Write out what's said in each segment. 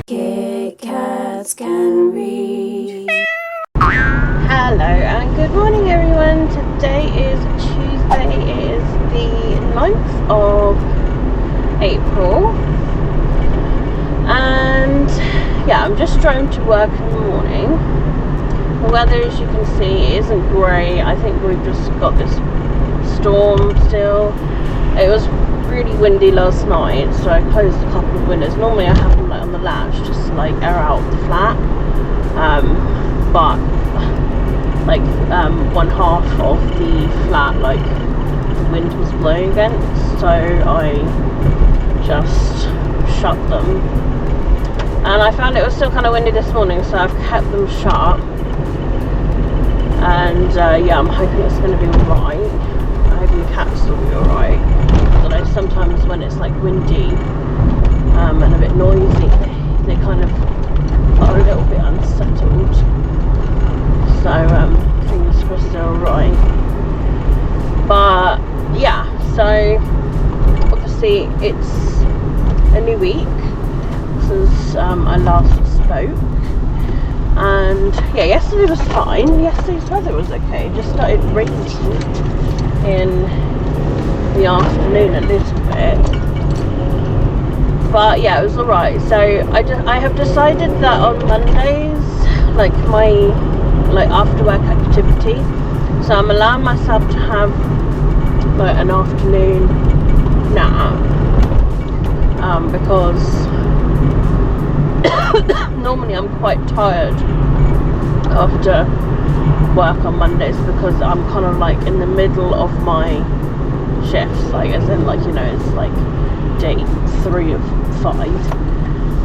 Kitkatscanread. Hello and good morning everyone. Today is Tuesday, it is the 9th of April and yeah, I'm just driving to work in the morning. The weather, as you can see, isn't great. I think we've just got this storm still. It was really windy last night, so I closed a couple of windows. Normally I have them like on the latch just to like air out the flat, but like one half of the flat, like the wind was blowing against, so I just shut them. And I found it was still kind of windy this morning, so I've kept them shut. And yeah, I'm hoping it's going to be alright. I hope the cats will be alright. Although sometimes when it's like windy and a bit noisy, they kind of are a little bit unsettled. So fingers crossed they're alright. But yeah, so obviously it's a new week since I last spoke. And yeah, yesterday was fine. Yesterday's weather was okay. It just started raining in the afternoon a little bit, but yeah, it was alright. So I have decided that on Mondays, like my after work activity, so I'm allowing myself to have like an afternoon nap, because normally I'm quite tired after work on Mondays, because I'm kind of like in the middle of my shifts, like as in like, you know, it's like day 3 of 5,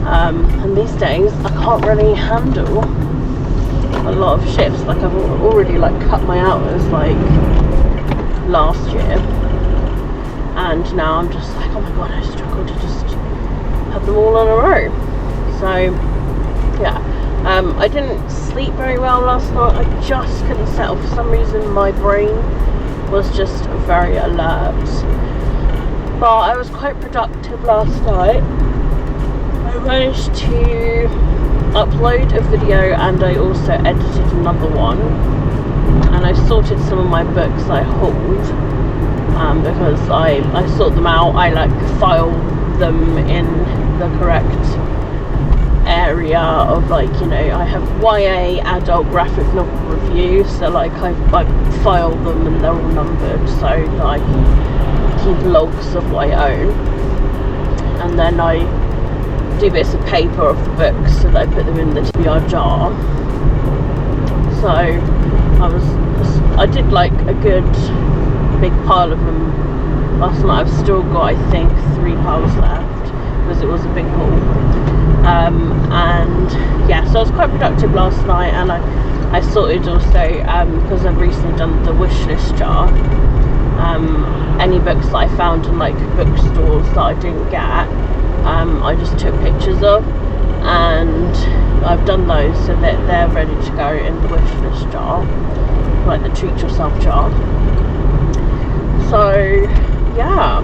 and these days I can't really handle a lot of shifts. Like I've already like cut my hours like last year, and now I'm just like, oh my god, I struggle to just have them all on a row. So yeah, I didn't sleep very well last night. I just couldn't settle. For some reason my brain was just very alert. But I was quite productive last night. I managed to upload a video and I also edited another one. And I sorted some of my books I hauled, because I sort them out. I like file them in the correct area of, like, you know, I have YA adult graphic novel reviews, so like I file them and they're all numbered so that I keep logs of what I own, and then I do bits of paper off the books so that I put them in the TBR jar. So I did like a good big pile of them last night. I've still got, I think, 3 piles left because it was a big haul. And yeah, so I was quite productive last night, and I sorted also, because I've recently done the wish list jar, any books that I found in like bookstores that I didn't get, I just took pictures of, and I've done those so that they're ready to go in the wish list jar, like the treat yourself jar. So yeah,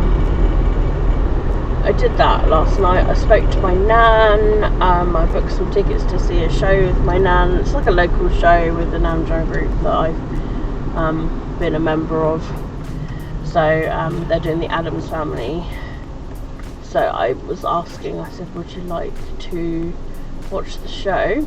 I did that last night. I spoke to my nan. I booked some tickets to see a show with my nan. It's like a local show with the Nan John group that I've been a member of. So they're doing the Addams Family. So I was asking, I said, would you like to watch the show?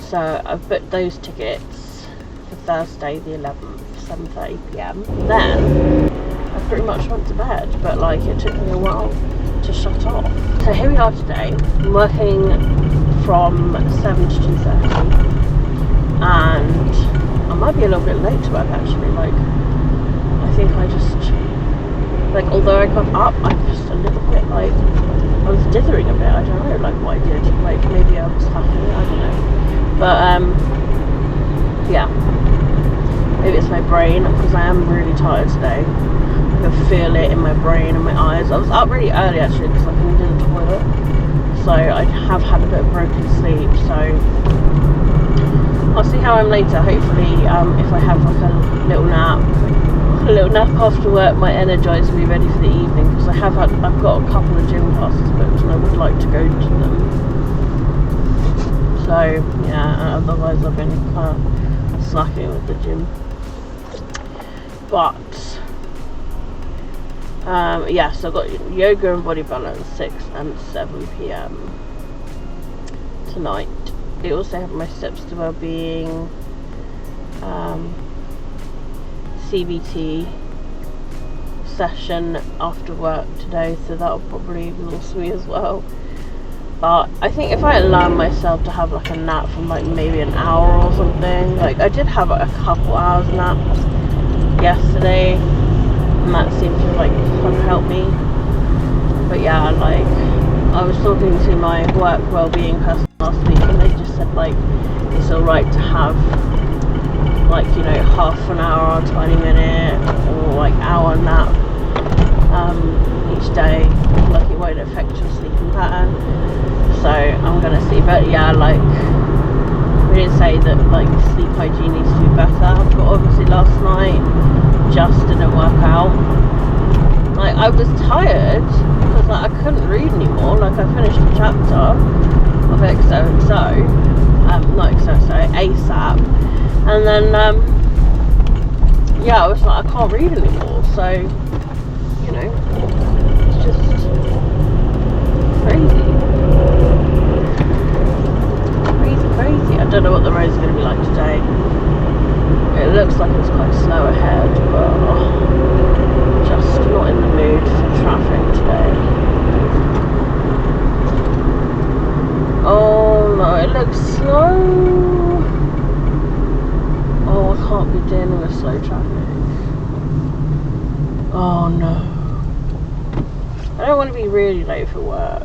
So I've booked those tickets for Thursday the 11th, 7:30 p.m. Then I pretty much went to bed, but like it took me a while to shut off. So here we are today. I'm working from 7 to 2:30, and I might be a little bit late to work actually. Like I think I just, like, although I got up, I'm just a little bit like, I was dithering a bit. I don't know, like what I did. Like maybe I was happy, I don't know. But yeah, maybe it's my brain, because I am really tired today. I can feel it in my brain and my eyes. I was up really early actually because I needed a toilet, so I have had a bit of broken sleep. So I'll see how I'm later. Hopefully if I have like a little nap, a little nap after work might energise me ready for the evening, because I've got a couple of gym classes booked and I would like to go to them. So yeah, otherwise I've been kind of slacking with the gym. But yeah, so I've got yoga and body balance 6 and 7 p.m. tonight. I also have my steps to wellbeing, CBT session after work today, so that'll probably exhaust me as well. But I think if I allow myself to have like a nap from like maybe an hour or something, like I did have a couple hours nap yesterday, and that seemed to like kind of help me. But yeah, like I was talking to my work wellbeing person last week, and they just said like it's alright to have like, you know, half an hour, 20 minute or like hour nap each day, like it won't affect your sleeping pattern. So I'm gonna see, but yeah, like we didn't say that like sleep hygiene needs to be better, but obviously last night just didn't work out. Like I was tired because like I couldn't read anymore. Like I finished a chapter of XOXO, not XOXO, ASAP, and then yeah, I was like I can't read anymore. So you know, it's just crazy. Crazy. I don't know what the road's going to be like today. It looks like it's quite slow ahead, but just not in the mood for traffic today. Oh no, it looks slow. Oh, I can't be dealing with slow traffic. Oh no. I don't want to be really late for work.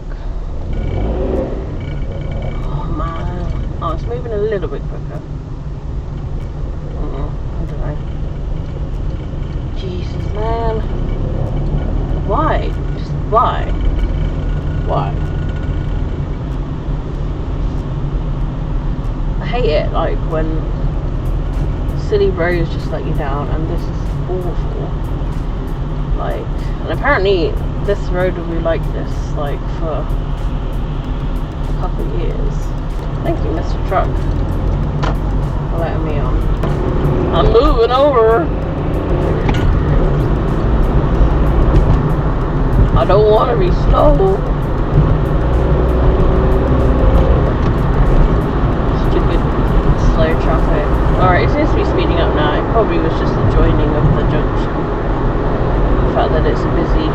Oh, it's moving a little bit quicker. I don't know. Jesus, man. Why? Just why? Why? I hate it, like, when silly roads just let you down, and this is awful. Like, and apparently this road will be like this, like, for a couple of years. Thank you, Mr. Truck, for letting me on. I'm moving over. I don't want to be slow. Stupid slow traffic. Alright, it seems to be speeding up now. It probably was just the joining of the junction. The fact that it's a busy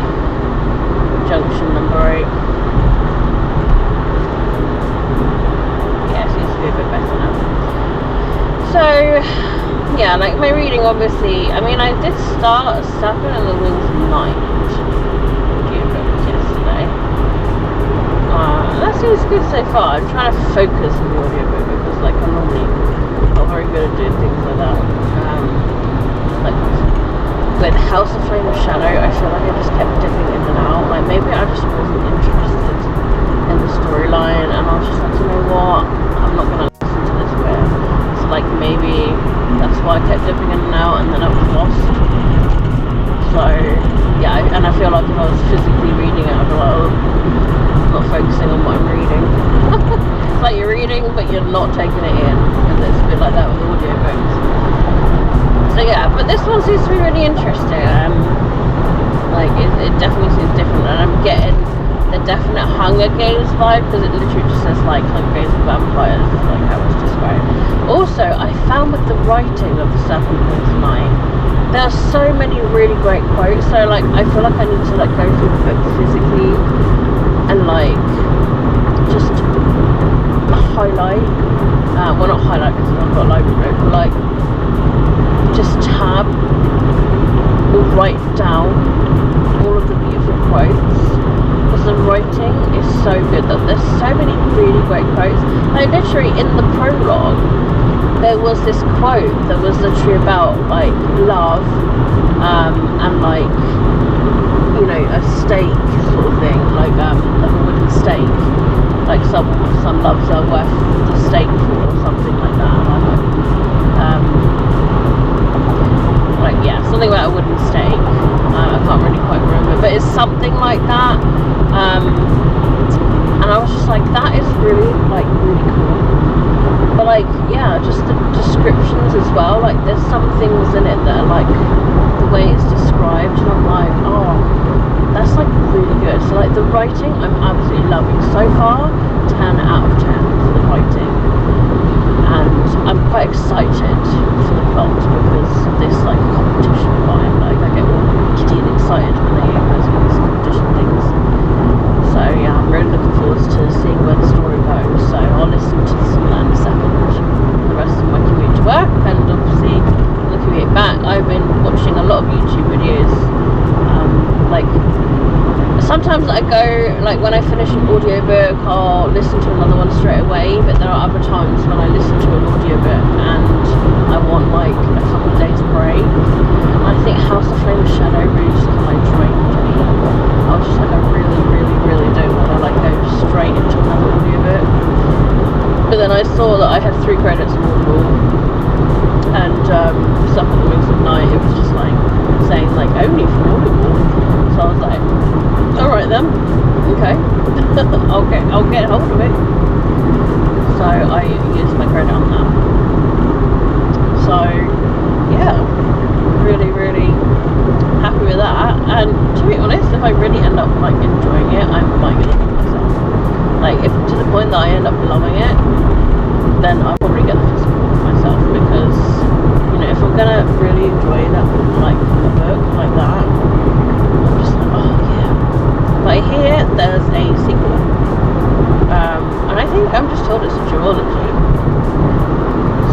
junction number 8. A bit better now. So yeah, like my reading, obviously, I mean I did start Sapphire in the Wings of Night audiobook yesterday. That seems good so far. I'm trying to focus on the audiobook because like I'm normally not very good at doing things like that. Like with House of Flame of Shadow, I feel like I just kept dipping in and out. Like maybe I just wasn't interested in the storyline, and I was just like, you know what, I'm not gonna listen to this bit. So like maybe that's why I kept dipping in and out, and then I was lost. So yeah, and I feel like if I was physically reading it, I'd be like, oh, I'm not focusing on what I'm reading. It's like you're reading but you're not taking it in, and it's a bit like that with audiobooks. So yeah, but this one seems to be really interesting. Like it definitely seems different, and I'm getting the definite Hunger Games vibe, because it literally just says like Hunger Games of Vampires, like how it's described. Also, I found with the writing of the Serpent Queen's Night, there are so many really great quotes. So like I feel like I need to like go through the book physically and like just highlight. Well, not highlight because I've got a library book, but like just tab or write down all of the beautiful quotes. The writing is so good that there's so many really great quotes. Like literally in the prologue there was this quote that was literally about like love and like, you know, a stake sort of thing, like a wooden stake, like some loves are worth the stake for, or something like that. Like yeah, so something about a wooden stake. I can't really quite remember, but it's something like that. And I was just like, that is really cool. But like, yeah, just the descriptions as well. Like, there's some things in it that are like the way it's described, and I'm like, oh, that's like really good. So like the writing, I'm absolutely loving so far. 10 out of 10 for the writing, and I'm quite excited for the plot because of this like competition vibe. Like, I get all giddy and excited when they hear those competition things. So yeah, I'm really looking forward to seeing where the story goes. So I'll listen to some of that in a second, the rest of my commute to work, and obviously on the commute back I've been watching a lot of YouTube videos. Like, sometimes I go, like when I finish an audiobook, I'll listen to another one straight away, but there are other times when I listen to an audiobook and I want like a couple of days break. I think House of Flame Shadow really just kind of drained me. I was just like, I really don't want to like go straight into another audiobook. But then I saw that I had 3 credits on Audible, and stuff at the wings of night, it was just like saying like only for Audible. So I was like, alright then, okay. I'll get hold of it. So I used my credit on that. So yeah, really happy with that. And to be honest, if I really end up like enjoying it, I might get it for myself. Like, if to the point that I end up loving it, then I'll probably get the physical for myself, because you know, if I'm gonna really enjoy that, like a book like that, I'm just like, oh yeah. But I hear there's a sequel, and I think I'm just told it's a duology,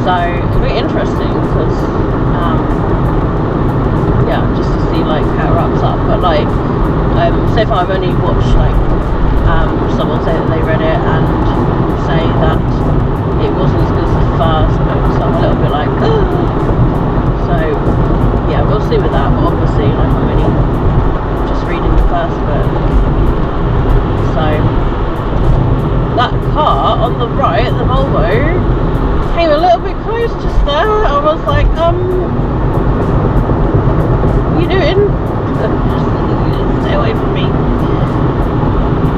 so it'll be interesting because yeah, just to see like how it wraps up. But like, so far I've only watched like someone say that they read it and say that it wasn't as good as the first book, so I'm a little bit like, oh. So yeah, we'll see with that. But obviously, like, I'm only just reading the first book. So that car on the right, the Volvo, came a little bit close just there. I was like, what are you doing? Stay away from me.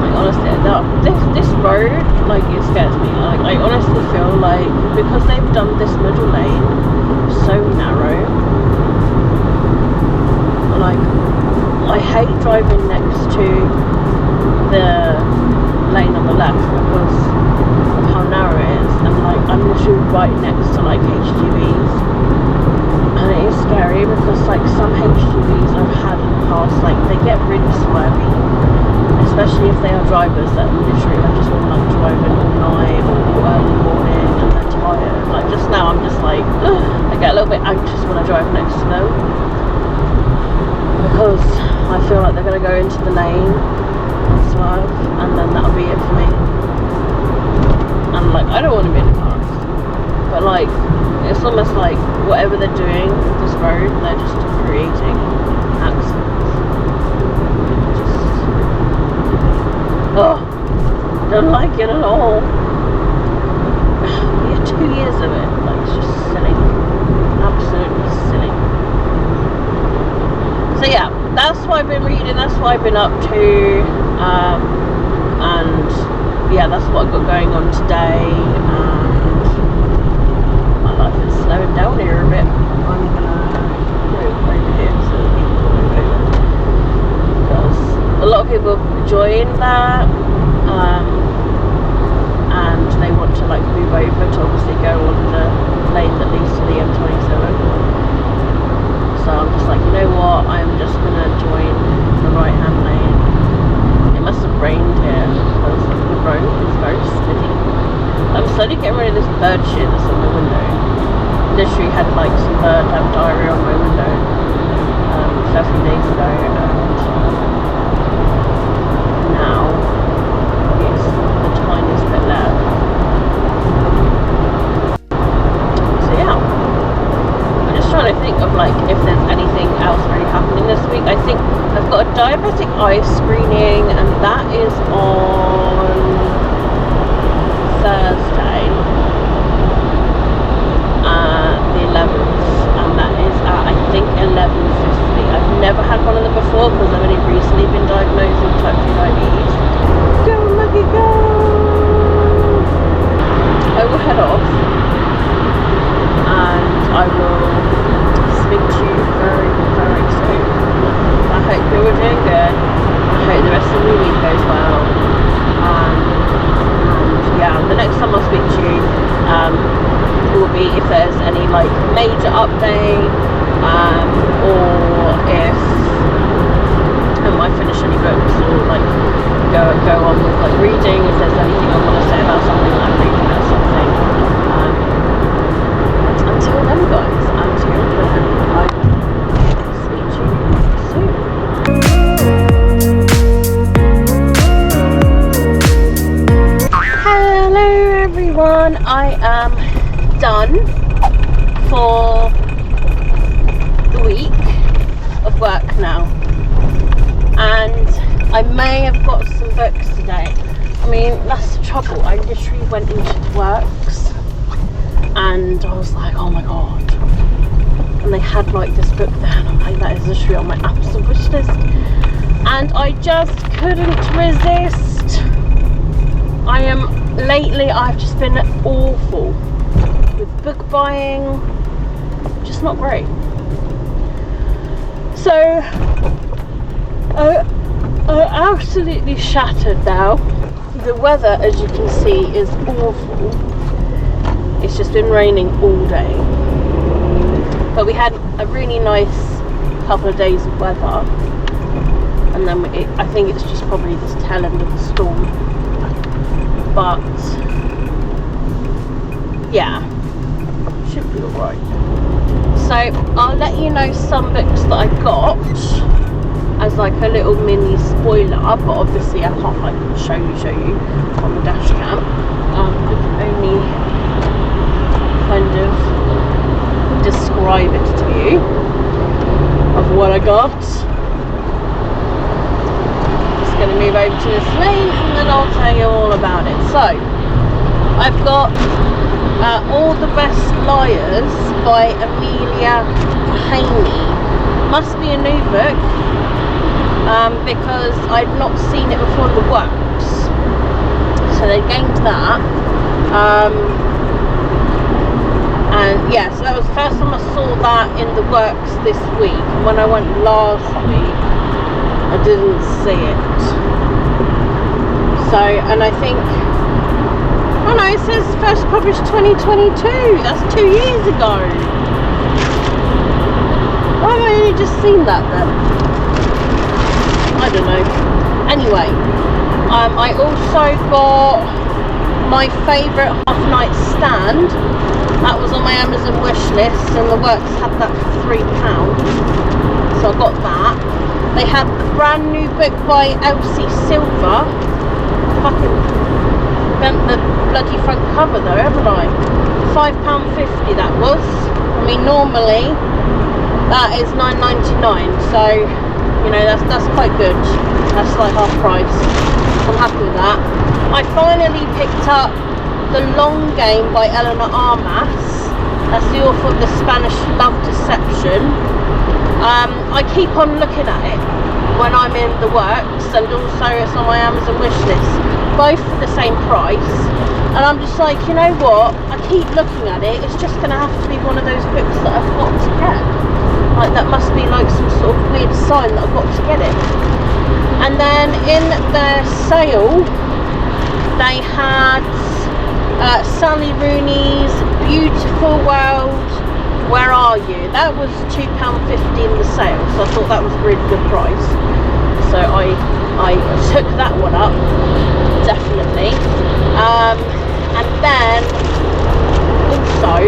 Like, honestly, this road, like, it scares me. Like, I honestly feel like because they've done this middle lane so narrow, like, I hate driving next to the lane on the left because of how narrow it is, and like, I'm literally right next to like HGVs, and it is scary because like some HGVs I've had in the past, like, they get really swervy, especially if they are drivers that literally have just been like driving all night or early morning and they're tired. Like, just now I'm just like, I get a little bit anxious when I drive next to them, because I feel like they're going to go into the lane and swerve, and then that'll be it for me. And like, I don't want to be in a car accident, but like, it's almost like whatever they're doing with this road, they're just creating accidents. Oh, don't like it at all. Yeah, 2 years of it, like, it's just silly. Absolutely silly. So yeah, that's what I've been reading, that's what I've been up to, and yeah, that's what I've got going on today, and my life is slowing down here a bit. I'm gonna go over here so that people can move over, because a lot of people join that, and they want to like move over to obviously go on the lane that leads to the M27. So I'm just like, you know what, I'm just gonna join the right hand lane. It must have rained here because the road is very slippery. I'm slowly getting rid of this bird shit that's on my window. Literally had like some bird have diarrhea on my window several days ago, and now it's the tiniest bit left. So yeah, I'm just trying to think of like if there's anything else really happening this week. I think I've got a diabetic eye screening, and that is on Thursday, the 11th, and that is at, I think, think 11.50. I've never had one of them before because I've only recently been diagnosed with type 2 diabetes. Go Lucky go! I will head off and I will speak to you very, very soon. I hope you're doing good. I hope the rest of the week goes well. And yeah, the next time I'll speak to you will be if there's any like major update, or if I finish any books, or like go on with like reading, if there's anything I want to say about something that I'm reading about something. Until then guys, until then, I will speak to you soon. Hello everyone, I am done for the week of work now, and I may have got some books today. I mean, that's the trouble. I literally went into the works and I was like, oh my god, and they had like this book there and I'm like, that is literally on my Amazon wish list, and I just couldn't resist. Lately I've just been awful with book buying, just not great. So I'm absolutely shattered now. The weather, as you can see, is awful. It's just been raining all day, but we had a really nice couple of days of weather, and then I think it's just probably this tail end of the storm. But yeah, should be alright. So I'll let you know some books that I got as like a little mini spoiler, but obviously I can't like show you on the dash cam. I can only kind of describe it to you of what I got. Going to move over to this lane and then I'll tell you all about it. So I've got All the Best Liars by Amelia Haney. Must be a new book, because I'd not seen it before in the works, so they gained that, and yeah, so that was the first time I saw that in the works this week. And when I went last week I didn't see it. So, and I think, oh no, it says first published 2022. That's 2 years ago. Why have I only just seen that then? I don't know. Anyway, I also got my favourite Half Night Stand. That was on my Amazon wish list, and the works had that for £3. So I got that. They had the brand new book by Elsie Silver. Fucking bent the bloody front cover though, haven't I? £5.50 that was. I mean, normally that is £9.99, so you know that's quite good. That's like half price. I'm happy with that. I finally picked up The Long Game by Eleanor Armas. That's the author of The Spanish Love Deception. I keep on looking at it when I'm in the works, and also it's on my Amazon wish list, both for the same price, and I'm just like, you know what, I keep looking at it, it's just going to have to be one of those books that I've got to get. Like, that must be like some sort of weird sign that I've got to get it. And then in their sale they had Sally Rooney's Beautiful World, Where Are You? That was £2.50 in the sale, so I thought that was a really good price. So I took that one up, definitely. And then also,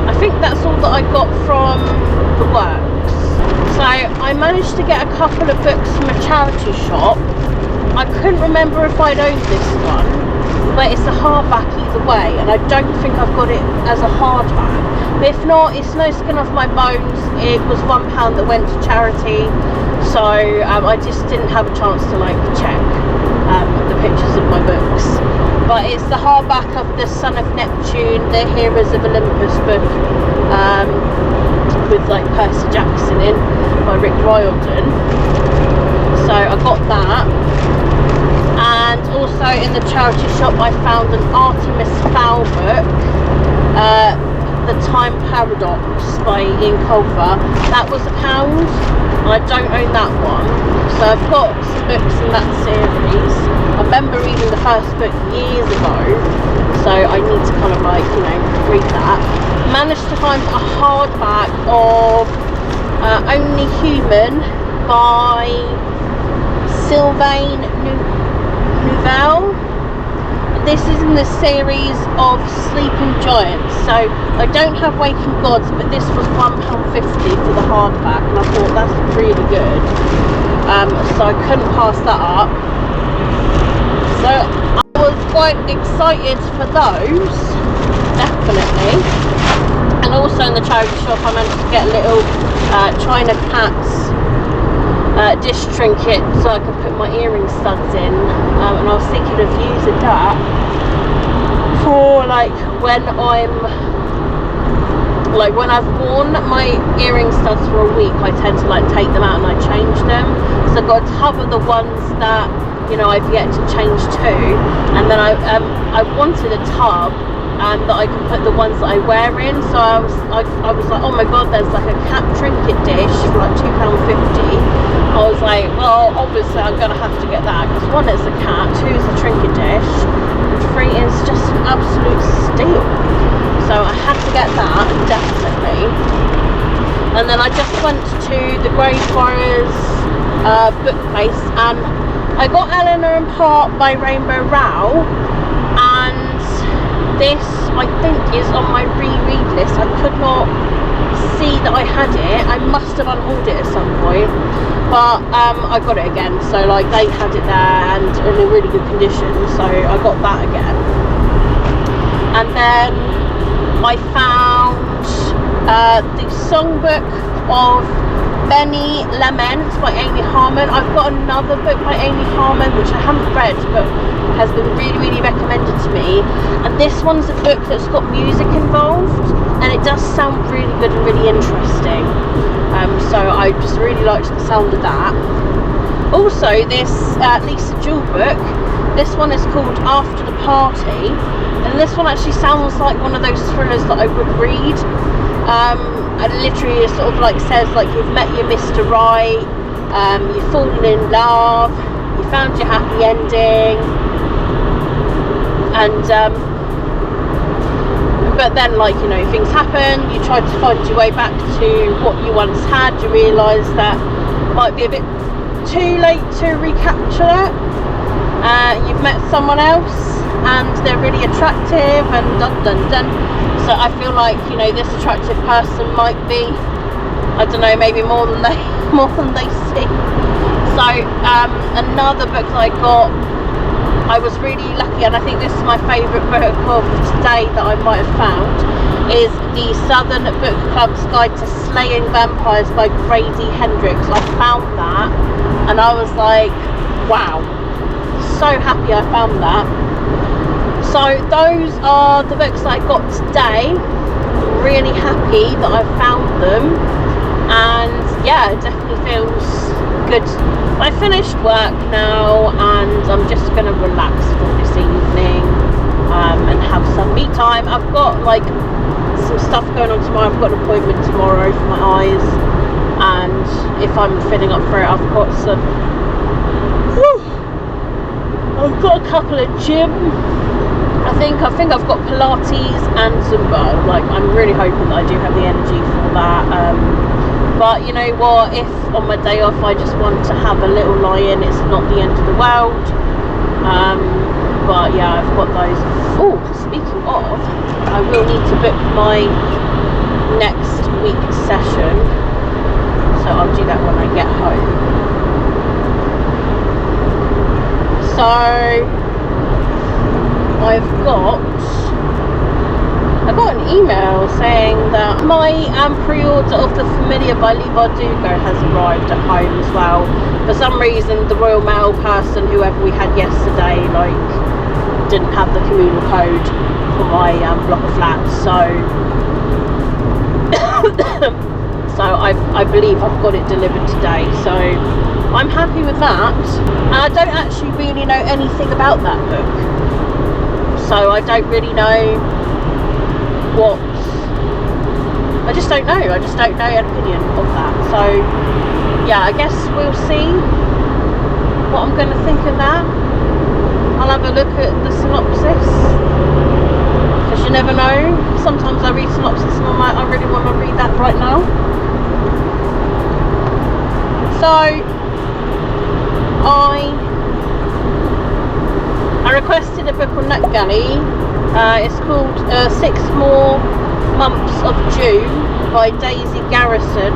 I think that's all that I got from the works. So I managed to get a couple of books from a charity shop. I couldn't remember if I'd owned this one, but it's a hardback either way, and I don't think I've got it as a hardback. But if not, it's no skin off my bones. It was £1 that went to charity, so I just didn't have a chance to like check the pictures of my books. but it's the hardback of the Son of Neptune, the Heroes of Olympus book, with like Percy Jackson in, by Rick Riordan. So I got that. And also in the charity shop I found an Artemis Fowl book, The Time Paradox by Ian Culver. That was £1, and I don't own that one. So I've got some books in that series. I remember reading the first book years ago, so I need to kind of like, you know, read that. Managed to find a hardback of Only Human by Sylvain Nouvelle. This is in the series of Sleeping Giants. So I don't have Waking Gods, but this was £1.50 for the hardback, and I thought that's really good. So I couldn't pass that up. So I was quite excited for those, definitely. And also in the charity shop I managed to get a little China Cats dish trinket so I could put my earring studs in, and I was thinking of using that for like when I've worn my earring studs for a week, I tend to like take them out and I change them. So I've got a tub of the ones that, you know, I've yet to change to, and then I wanted a tub that I can put the ones that I wear in. So I was like, oh my god, there's like a cat trinket dish for like £2.50. I was like, well, obviously I'm gonna have to get that, because one is a cat, two is a trinket dish, and three is just an absolute steal. So I had to get that, definitely. And then I just went to the Greyfriars book place, and I got Eleanor and Part by Rainbow Rowell, and this I think is on my reread list. I could not see that I had it. I must have unhauled it at some point, but I got it again. So like they had it there and in a really good condition, so I got that again. And then I found the songbook of Benny Laments by Amy Harmon. I've got another book by Amy Harmon which I haven't read but has been really recommended to me, and this one's a book that's got music involved, and it does sound really good and really interesting. So I just really liked the sound of that. Also this Lisa Jewell book, this one is called After the Party, and this one actually sounds like one of those thrillers that I would read. And literally it sort of like says like you've met your Mr. Right, you've fallen in love, you found your happy ending, and but then, like, you know, things happen, you try to find your way back to what you once had, you realise that it might be a bit too late to recapture that. You've met someone else and they're really attractive, and dun. So I feel like, you know, this attractive person might be, I don't know, maybe more than they see. So another book that I got, I was really lucky, and I think this is my favourite book of today that I might have found, is the Southern Book Club's Guide to Slaying Vampires by Grady Hendrix. I found that and I was like, wow, so happy I found that. So those are the books that I got today. I'm really happy that I found them, and yeah, it definitely feels good. I finished work now and I'm just going to relax for this evening and have some me time. I've got like some stuff going on tomorrow. I've got an appointment tomorrow for my eyes, and if I'm feeling up for it, I've got some I've got a couple of gym. I think I've got Pilates and Zumba. Like, I'm really hoping that I do have the energy for that. But you know what, if on my day off I just want to have a little lie-in, it's not the end of the world. But yeah, I've got those. Oh, speaking of, I will need to book my next week's session, so I'll do that when I get home. So I got an email saying that my pre-order of The Familiar by Leigh Bardugo has arrived at home as well. For some reason, the Royal Mail person, whoever we had yesterday, like, didn't have the communal code for my block of flats, so so I believe I've got it delivered today, so I'm happy with that. And I don't actually really know anything about that book, so I don't really know what, I just don't know an opinion of that. So yeah, I guess we'll see what I'm going to think of that. I'll have a look at the synopsis, because you never know, sometimes I read synopsis and I'm like, I really want to read that right now. So I requested a book on NetGalley. It's called 6 More Months of June by Daisy Garrison,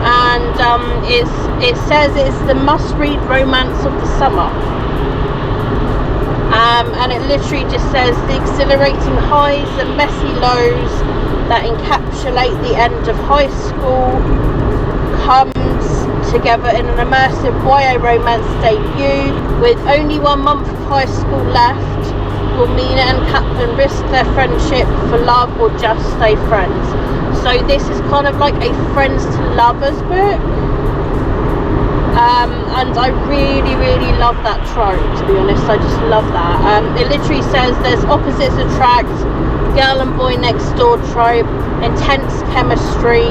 and it says it's the must-read romance of the summer. And it literally just says the exhilarating highs and messy lows that encapsulate the end of high school comes together in an immersive YA romance debut. With only 1 month of high school left, will Mina and Kaplan risk their friendship for love or just stay friends? So this is kind of like a friends to lovers book. And I really love that trope, to be honest. I just love that. It literally says there's opposites attract, girl and boy next door trope, intense chemistry,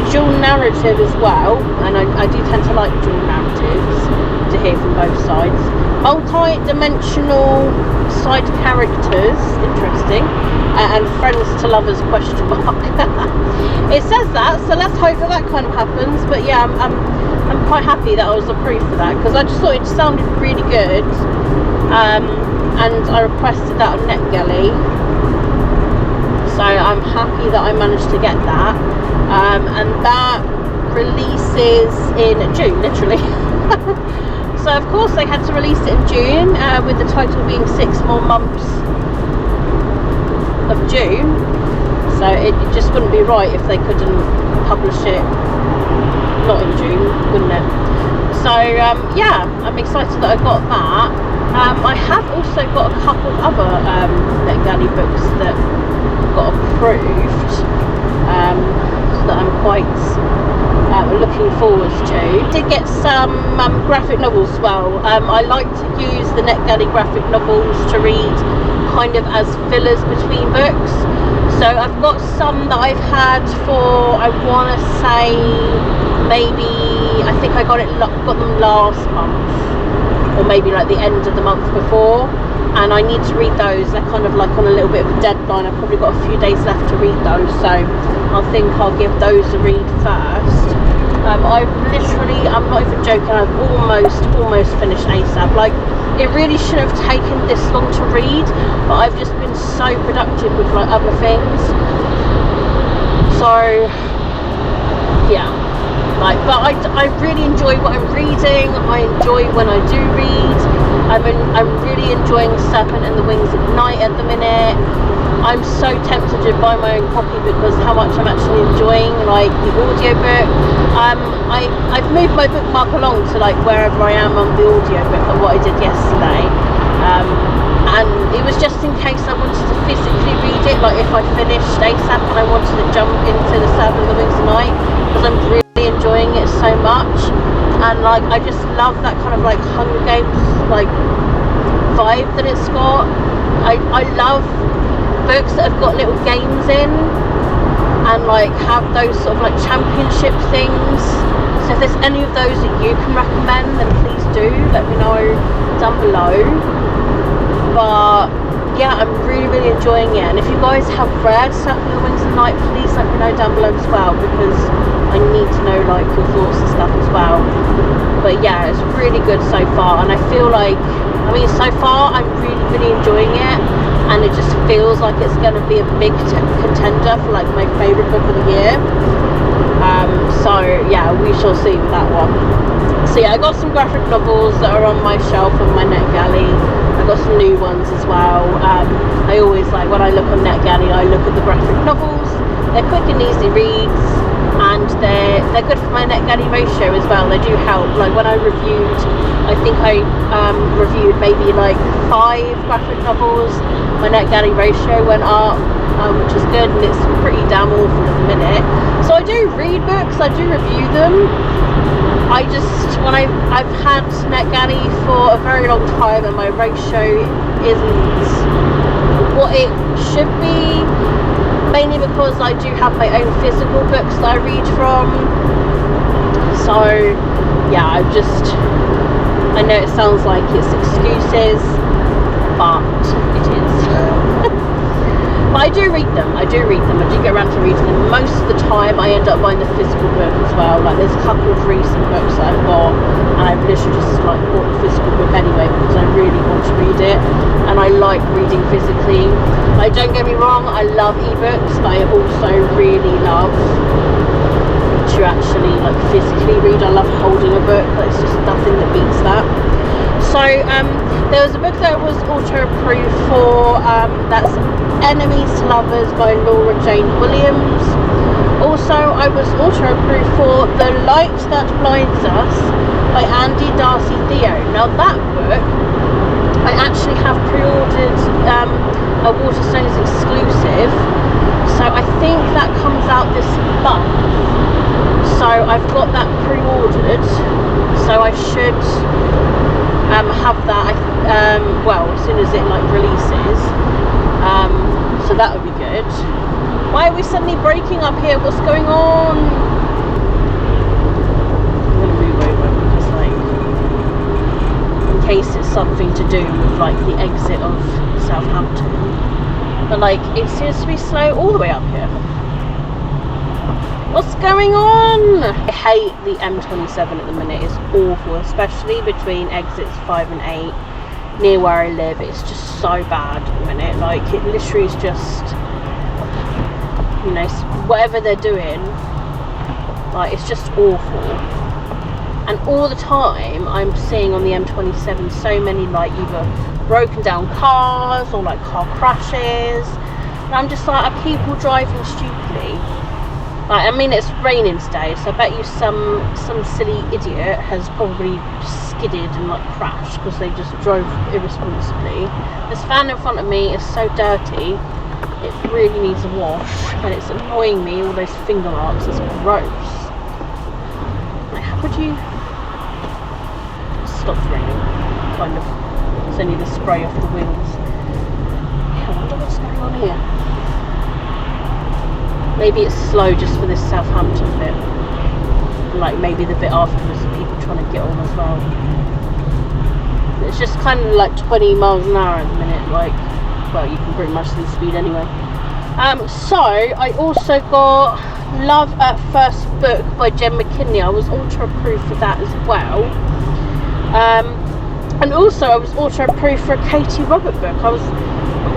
dual narrative as well, and I do tend to like dual narratives, to hear from both sides. Multi-dimensional side characters, interesting, and friends to lovers, question mark. It says that, so let's hope that kind of happens. But yeah, I'm quite happy that I was approved for that, because I just thought it sounded really good, and I requested that on NetGalley, so I'm happy that I managed to get that, and that releases in June, literally. So of course they had to release it in June, with the title being 6 More Months of June, so it just wouldn't be right if they couldn't publish it not in June, wouldn't it? So yeah, I'm excited that I got that. I have also got a couple of other NetGalley books that got approved, that I'm quite looking forward to. I did get some graphic novels as well. I like to use the NetGalley graphic novels to read kind of as fillers between books. So I've got some that I've had for, I want to say, maybe, I think I got them last month, or maybe like the end of the month before, and I need to read those. They're kind of like on a little bit of a deadline. I've probably got a few days left to read those, so I think I'll give those a read first. I've literally, I'm not even joking, I've almost finished ASAP. Like, it really shouldn't have taken this long to read, but I've just been so productive with like other things. So yeah, like, but I really enjoy what I'm reading. I enjoy when I do read. I'm really enjoying Serpent and the Wings of Night at the minute. I'm so tempted to buy my own copy because how much I'm actually enjoying like the audiobook. I've moved my bookmark along to like wherever I am on the audiobook, and what I did yesterday, and it was just in case I wanted to physically read it, like if I finished ASAP and I wanted to jump into the Serpent and the Wings of Night, because I'm really enjoying it so much. And like, I just love that kind of like Hunger Games like vibe that it's got. I love books that have got little games in and like have those sort of like championship things. So if there's any of those that you can recommend, then please do let me know down below. But yeah, I'm really enjoying it, and if you guys have read Serpent and the Wings of Night, please let me know down below as well, because I need to know like your thoughts and stuff as well. But yeah, it's really good so far, and I feel like, I mean, so far I'm really enjoying it, and it just feels like it's going to be a big contender for like my favourite book of the year. So yeah, we shall see with that one. So yeah, I got some graphic novels that are on my shelf on my NetGalley. I got some new ones as well. I always like, when I look on NetGalley, I look at the graphic novels. They're quick and easy reads. and they're good for my net galley ratio as well. They do help. Like when I reviewed, I think I reviewed maybe like 5 graphic novels, my net galley ratio went up, which is good, and it's pretty damn awful at the minute. So I do read books, I do review them. I just, when I've had net galley for a very long time and my ratio isn't what it should be, mainly because I do have my own physical books that I read from. So yeah, I know it sounds like it's excuses, but it is. But I do read them, I do get around to reading them. Most of the time I end up buying the physical book as well. Like there's a couple of recent books that I've got, and I've literally just like bought the physical book anyway because I really want to read it, and I like reading physically. Like, don't get me wrong, I love ebooks, but I also really love to actually like physically read. I love holding a book, but it's just nothing that beats that. So there was a book that was auto-approved for, that's Enemies to Lovers by Laura Jane Williams. Also, I was auto-approved for The Light That Blinds Us by Andy Darcy Theo. Now that book, I actually have pre-ordered a Waterstones exclusive, so I think that comes out this month. So I've got that pre-ordered, so I should have that well, as soon as it like releases, so that would be good. Why are we suddenly breaking up here? What's going on? I'm gonna move over because, like, in case it's something to do with like the exit of Southampton, but like it seems to be slow all the way up here. What's going on? I hate the M27 at the minute. It's awful, especially between exits 5 and 8 near where I live. It's just so bad at the minute. Like, it literally is just, you know, whatever they're doing, like, it's just awful. And all the time I'm seeing on the M27 so many like either broken down cars or like car crashes, and I'm just like, are people driving stupidly? Like, I mean, it's raining today, so I bet you some silly idiot has probably skidded and like crashed because they just drove irresponsibly. This van in front of me is so dirty, it really needs a wash, and it's annoying me, all those finger marks. It's gross. Like, how could you? It stopped raining, kind of. It's only the spray off the wheels. Yeah, I wonder what's going on here. Maybe it's slow just for this Southampton bit. Like maybe the bit afterwards, the people trying to get on as well. It's just kind of like 20 miles an hour at the minute. Like, well, you can pretty much see speed anyway. So I also got Love at First Book by Jen McKinley. I was auto-approved for that as well. And also I was auto-approved for a Katie Robert book. I'm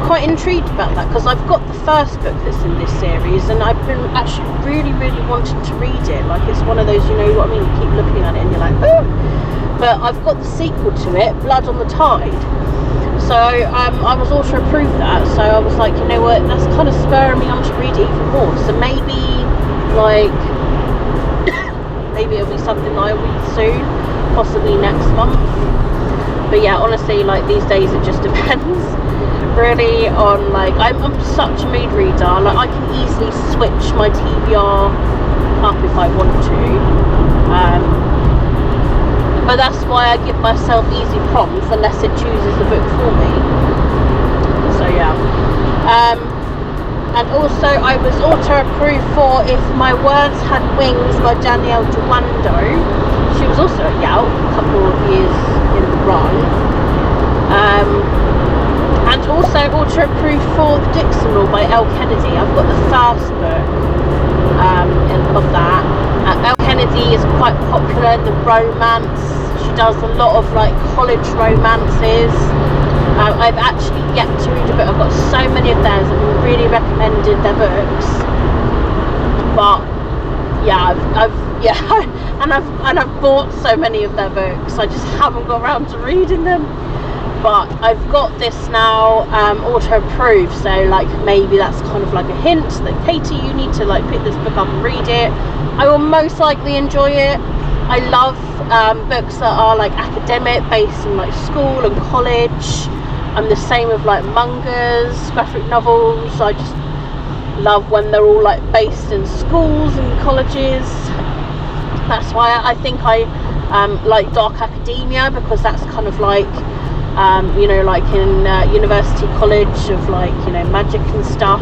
quite intrigued about that because I've got the first book that's in this series, and I've been actually really wanting to read it. Like, it's one of those, you know what I mean, you keep looking at it and you're like, oh. But I've got the sequel to it, Blood on the Tide. So I was also approved that, so I was like, you know what, that's kind of spurring me on to read it even more. So maybe like maybe it'll be something that I read soon, possibly next month. But yeah, honestly, like these days it just depends really on, like, I'm such a mood reader. Like, I can easily switch my TBR up if I want to, but that's why I give myself easy prompts unless it chooses the book for me. So yeah. And also I was auto-approved for If My Words Had Wings by Danielle Duando. She was also at Yale a couple of years in the run. And also auto-approved for The Dixon Law by Elle Kennedy. I've got the first book of that. Elle Kennedy is quite popular in the romance. She does a lot of like college romances. I've actually yet to read a book. I've got so many of theirs. I've been really recommended their books. But yeah, I've bought so many of their books. I just haven't got around to reading them. but I've got this now auto approved, so like maybe that's kind of like a hint that Katie, you need to like pick this book up and read it. I will most likely enjoy it. I love books that are like academic, based in like school and college. I'm the same with like mangas, graphic novels. I just love when they're all like based in schools and colleges. That's why I think I like dark academia, because that's kind of like you know, like in university college of like, you know, magic and stuff.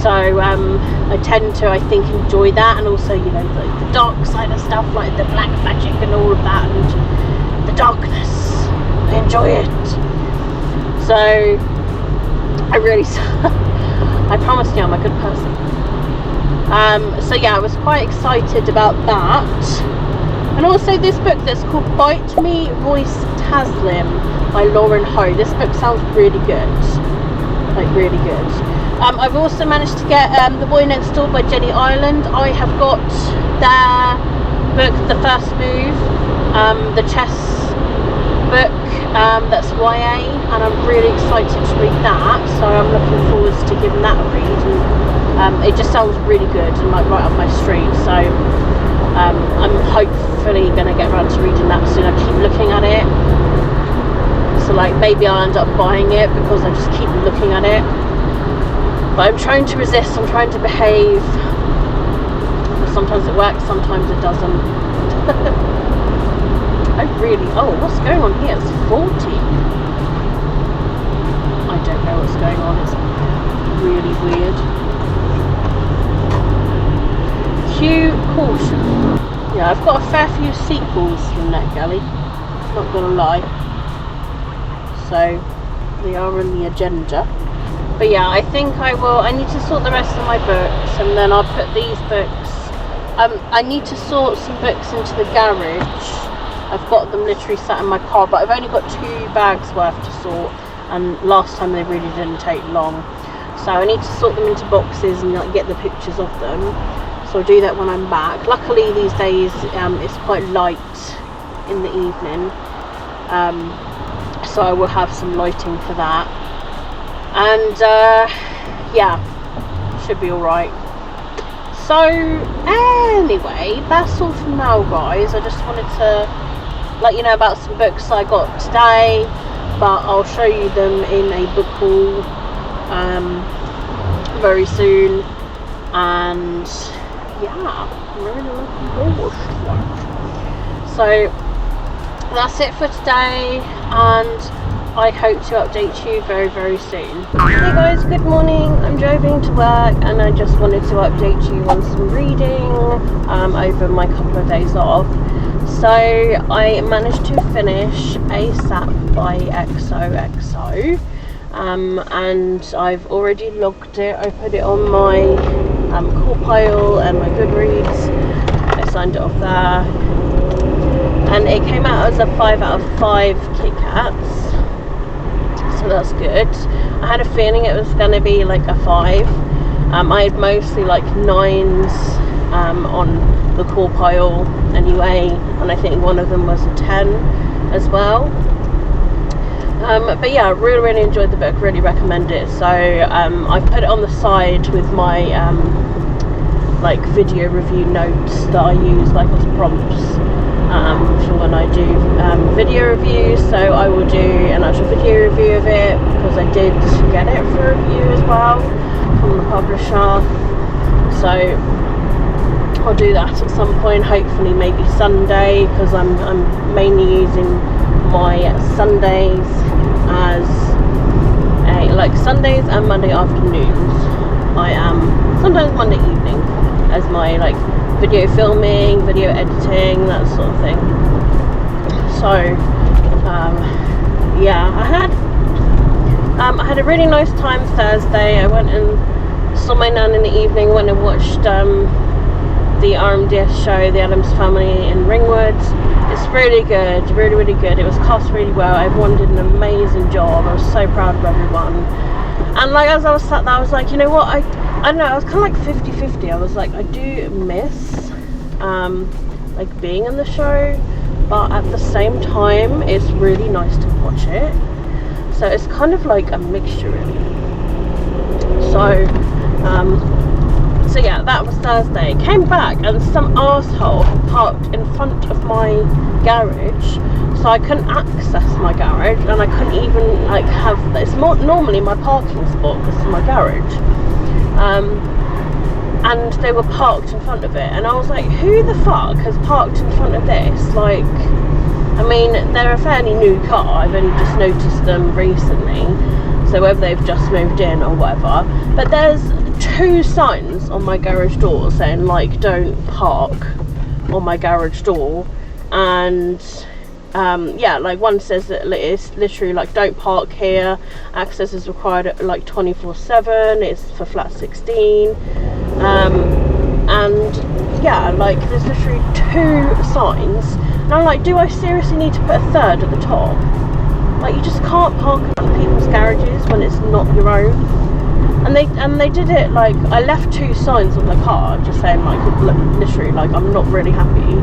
So I tend to, I think, enjoy that, and also, you know, the dark side of stuff, like the black magic and all of that, and the darkness. I enjoy it. So I really, I promise you, I'm a good person. So yeah, I was quite excited about that. And also this book that's called Bite Me, Voice Taslim by Lauren Ho. This book sounds really good, like really good. I've also managed to get The Boy Next Door by Jenny Ireland. I have got their book, The First Move, the chess book, that's YA, and I'm really excited to read that, so I'm looking forward to giving that a read. And it just sounds really good and like right up my street, so I'm hopefully going to get around to reading that soon. I keep looking at it, so like maybe I'll end up buying it because I just keep looking at it. But I'm trying to resist, I'm trying to behave. Sometimes it works, sometimes it doesn't. Oh, what's going on here? It's 40. I don't know what's going on, it's really weird. Cue caution. Yeah, I've got a fair few sequels from NetGalley, not gonna lie. So, they are on the agenda. But yeah, I think I need to sort the rest of my books, and then I'll put these books, I need to sort some books into the garage. I've got them literally sat in my car, but I've only got 2 bags worth to sort, and last time they really didn't take long. So I need to sort them into boxes and like get the pictures of them. So I'll do that when I'm back. Luckily these days it's quite light in the evening, so I will have some lighting for that. And yeah, should be alright. So anyway, that's all for now, guys. I just wanted to let you know about some books I got today, but I'll show you them in a book haul very soon. And yeah, I'm really looking forward to that. So that's it for today, and I hope to update you very, very soon. Hey guys, good morning. I'm driving to work, and I just wanted to update you on some reading over my couple of days off. So I managed to finish ASAP by XOXO, and I've already logged it. I put it on my call pile and my Goodreads. I signed it off there, and it came out as a 5 out of 5 Kit Kats. So that's good. I had a feeling it was going to be like a 5. I had mostly like 9s on the core pile anyway, and I think one of them was a 10 as well. But yeah, I really enjoyed the book, really recommend it. So I put it on the side with my like video review notes that I use like as prompts for when I do video reviews. So I will do an actual video review of it, because I did get it for review as well from the publisher. So I'll do that at some point, hopefully maybe Sunday, because I'm mainly using my Sundays as like Sundays and Monday afternoons. I am sometimes Monday evening as my like video filming, video editing, that sort of thing. So yeah, I had a really nice time Thursday. I went and saw my nan in the evening, went and watched the RMDS show, The Addams Family in Ringwood. It's really good, really good. It was cast really well. Everyone did an amazing job. I was so proud of everyone. And like as I was sat there, I was like, you know what, I don't know, I was kind of like 50-50. I was like, I do miss like being in the show, but at the same time it's really nice to watch it. So it's kind of like a mixture really. So so yeah, that was Thursday. Came back and some arsehole parked in front of my garage, so I couldn't access my garage, and I couldn't even like have, it's more normally my parking spot, this is my garage, and they were parked in front of it, and I was like, who the fuck has parked in front of this? Like, I mean, they're a fairly new car, I've only just noticed them recently, so whether they've just moved in or whatever, but there's 2 signs on my garage door saying like don't park on my garage door, and yeah, like one says that it's literally like don't park here, access is required at like 24/7, it's for flat 16, and yeah, like there's literally 2 signs, and I'm like, do I seriously need to put a 3rd at the top? Like, you just can't park on people's garages when it's not your own. And they did it, like, I left 2 signs on the car just saying like, literally like, I'm not really happy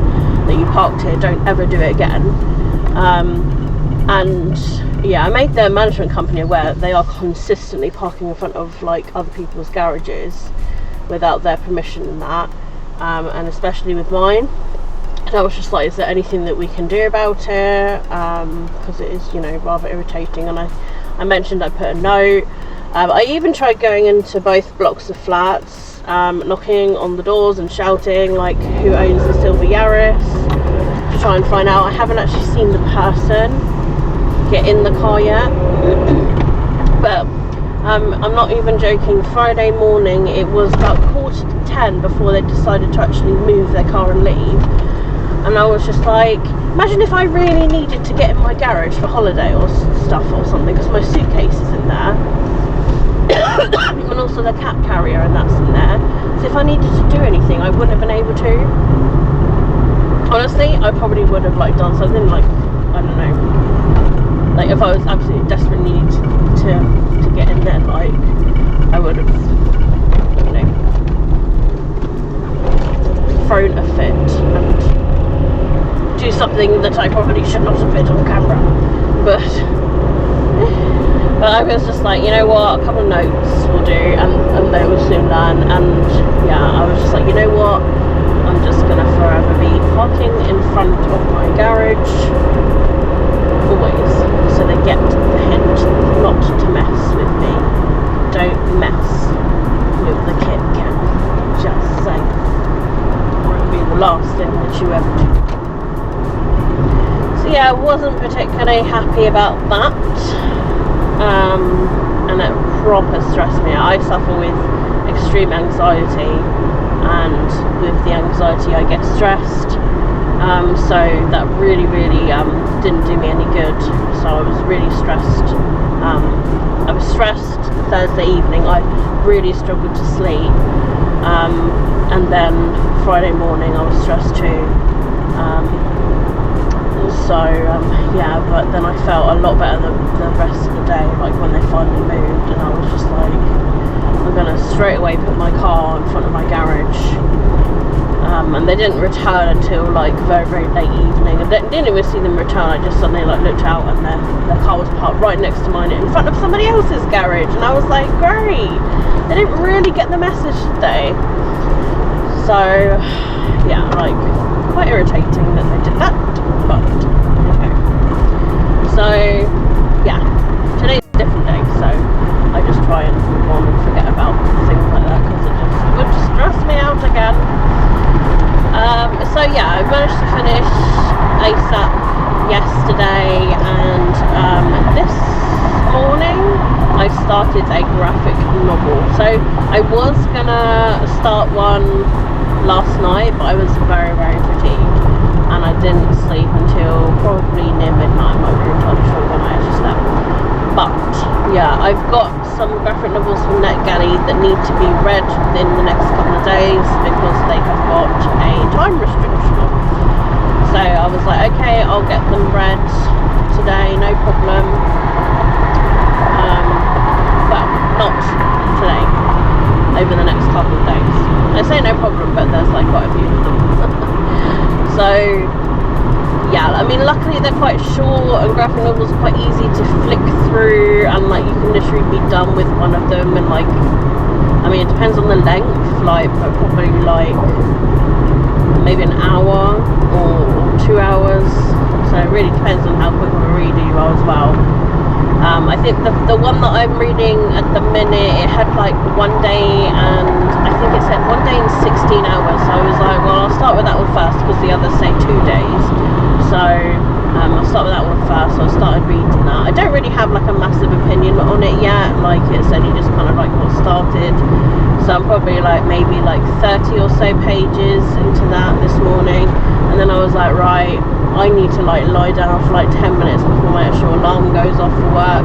that you parked here, don't ever do it again. And yeah, I made their management company aware that they are consistently parking in front of like other people's garages without their permission and that, and especially with mine. And I was just like, is there anything that we can do about it, because it is, you know, rather irritating. And I mentioned I put a note. I even tried going into both blocks of flats, knocking on the doors and shouting like who owns the silver Yaris, to try and find out. I haven't actually seen the person get in the car yet, but I'm not even joking, Friday morning it was about 9:45 before they decided to actually move their car and leave. And I was just like, imagine if I really needed to get in my garage for holiday or stuff or something, because my suitcase is in there and also the cat carrier, and that's in there. So if I needed to do anything, I wouldn't have been able to. Honestly, I probably would have like done something like, I don't know, like if I was absolutely desperately needed to get in there, like I would have, you know, thrown a fit and do something that I probably should not have been on camera, but I was just like, you know what, a couple of notes will do, and they will soon learn. And yeah, I was just like, you know what, I'm just gonna forever be parking in front of my garage always, so they get the hint not to mess with me. Don't mess with the Kit Kat, just saying, or it'll be the last thing that you ever do. So yeah, I wasn't particularly happy about that. And it proper stressed me out. I suffer with extreme anxiety, and with the anxiety I get stressed, so that really didn't do me any good. So I was really stressed. I was stressed Thursday evening. I really struggled to sleep, and then Friday morning I was stressed too. Yeah, but then I felt a lot better the rest of the day, like when they finally moved, and I was just like, I'm gonna straight away put my car in front of my garage. And they didn't return until like very late evening. I didn't even see them return. I just suddenly like looked out, and their car was parked right next to mine in front of somebody else's garage, and I was like, great, they didn't really get the message today. So yeah, like quite irritating that they did that, but okay. So yeah, today's a different day, so I just try and move on and forget about things like that, because it just would stress me out again. So yeah, I managed to finish ASAP yesterday, and this morning I started a graphic novel. So I was gonna start one last night, but I was very fatigued, and I didn't sleep until probably near midnight. I'm not really entirely sure when I actually slept. But yeah, I've got some graphic novels from NetGalley that need to be read within the next couple of days, because they have got a time restriction on. So I was like, okay, I'll get them read today, no problem. Well, not today, over the next couple of days. I say no problem, but there's like quite a few of them. So yeah, I mean, luckily they're quite short, and graphic novels are quite easy to flick through, and like you can literally be done with one of them in like, I mean, it depends on the length, like probably like maybe an hour or 2 hours. So it really depends on how quick of a reader you are as well. I think the one that I'm reading at the minute, it had like 1 day, and I think it said 1 day and 16 hours. So I was like, well, I'll start with that one first because the others say 2 days. So I'll start with that one first. So I started reading that. I don't really have like a massive opinion on it yet. Like it's only just kind of like got started. So I'm probably like maybe like 30 or so pages into that this morning, and then I was like, right, I need to like lie down for like 10 minutes before my actual alarm goes off for work.